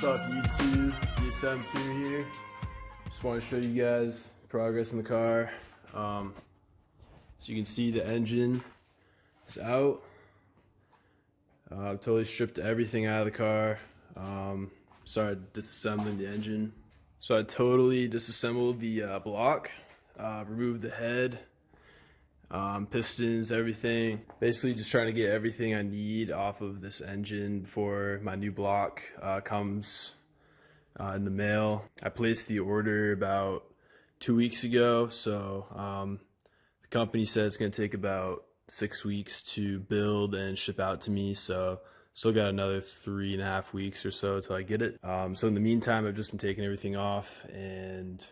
What's up YouTube, DSMTUNER here. Just want to show you guys progress in the car. So you can see the engine is out. Totally stripped everything out of the car. Started disassembling the engine. So I totally disassembled the block, removed the head, pistons, everything. Basically just trying to get everything I need off of this engine before my new block comes in the mail. I placed the order about 2 weeks ago, so the company says it's going to take about 6 weeks to build and ship out to me, so still got another 3.5 weeks or so until I get it. So in the meantime, I've just been taking everything off and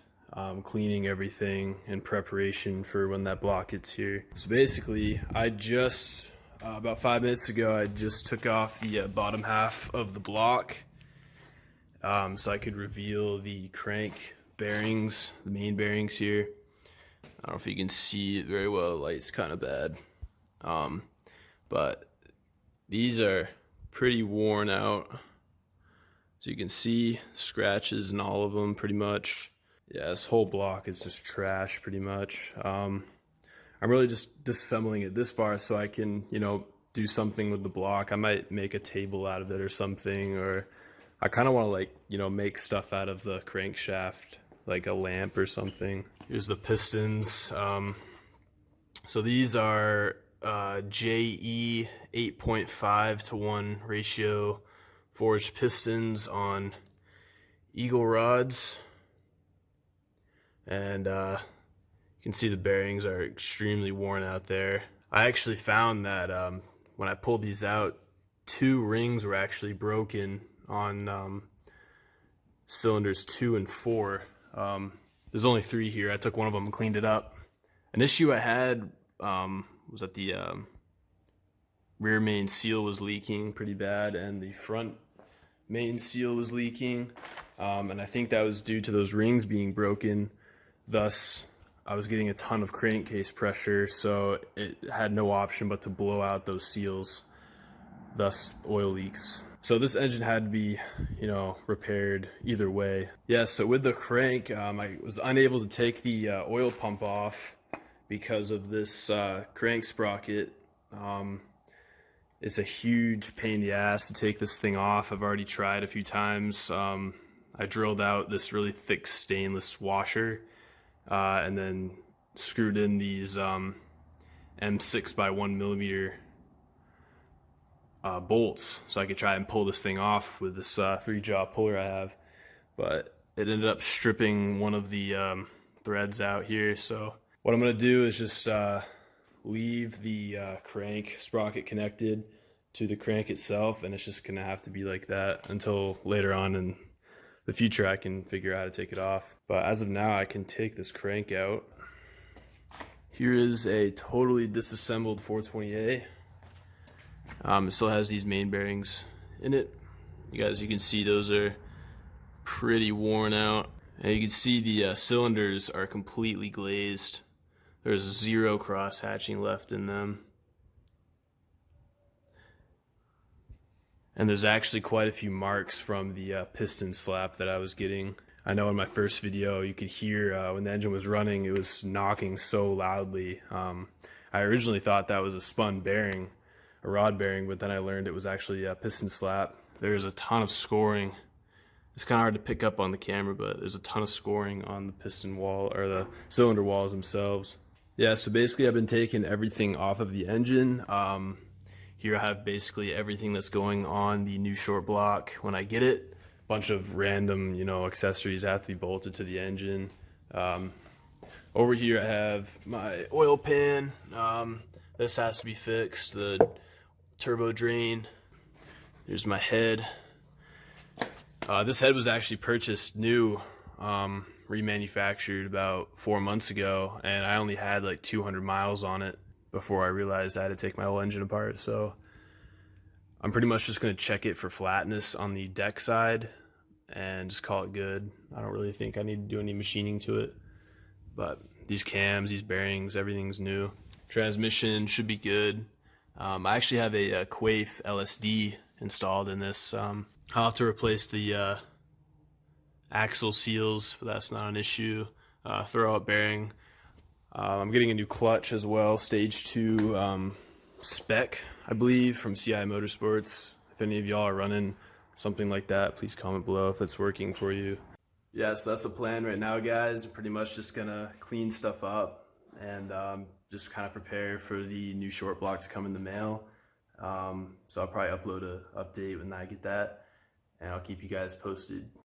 cleaning everything in preparation for when that block gets here. So basically, I just, about 5 minutes ago, I just took off the bottom half of the block so I could reveal the crank bearings, the main bearings here. I don't know if you can see it very well, the light's kind of bad. But these are pretty worn out. So you can see scratches in all of them pretty much. Yeah, this whole block is just trash pretty much. I'm really just disassembling it this far so I can, you know, do something with the block. I might make a table out of it or something, or I kind of want to, like, you know, make stuff out of the crankshaft, like a lamp or something. Here's the pistons. So these are JE 8.5:1 ratio forged pistons on eagle rods. And you can see the bearings are extremely worn out there. I actually found that when I pulled these out, 2 rings were actually broken on cylinders 2 and 4. There's only 3 here. I took one of them and cleaned it up. An issue I had was that the rear main seal was leaking pretty bad, and the front main seal was leaking, and I think that was due to those rings being broken. Thus, I was getting a ton of crankcase pressure, so it had no option but to blow out those seals, thus oil leaks. So this engine had to be, you know, repaired either way. Yeah, so with the crank, I was unable to take the oil pump off because of this crank sprocket. It's a huge pain in the ass to take this thing off. I've already tried a few times. I drilled out this really thick stainless washer and then screwed in these M6 by 1 millimeter bolts so I could try and pull this thing off with this 3-jaw puller I have, but it ended up stripping one of the threads out here. So what I'm going to do is just leave the crank sprocket connected to the crank itself, and it's just going to have to be like that until later on in the future I can figure out how to take it off. But as of now, I can take this crank out. Here is a totally disassembled 420A. It still has these main bearings in it. You can see those are pretty worn out. And you can see the cylinders are completely glazed. There's 0 cross hatching left in them. And there's actually quite a few marks from the piston slap that I was getting. I know in my first video you could hear when the engine was running, it was knocking so loudly. I originally thought that was a spun bearing, a rod bearing, but then I learned it was actually a piston slap. There's a ton of scoring. It's kind of hard to pick up on the camera, but there's a ton of scoring on the piston wall, or the cylinder walls themselves. Yeah, so basically I've been taking everything off of the engine. Here I have basically everything that's going on the new short block when I get it. A bunch of random, you know, accessories have to be bolted to the engine. Over here I have my oil pan. This has to be fixed, the turbo drain. There's my head. This head was actually purchased new, remanufactured about 4 months ago, and I only had like 200 miles on it before I realized I had to take my whole engine apart. So I'm pretty much just going to check it for flatness on the deck side and just call it good. I don't really think I need to do any machining to it, but these cams, these bearings, everything's new. Transmission should be good. I actually have a Quaife LSD installed in this. I'll have to replace the axle seals, but that's not an issue. Throw out bearing. I'm getting a new clutch as well, stage 2 spec, I believe, from CI Motorsports. If any of y'all are running something like that, please comment below if it's working for you. Yeah, so that's the plan right now, guys. Pretty much just gonna clean stuff up and just kind of prepare for the new short block to come in the mail. So I'll probably upload an update when I get that, and I'll keep you guys posted.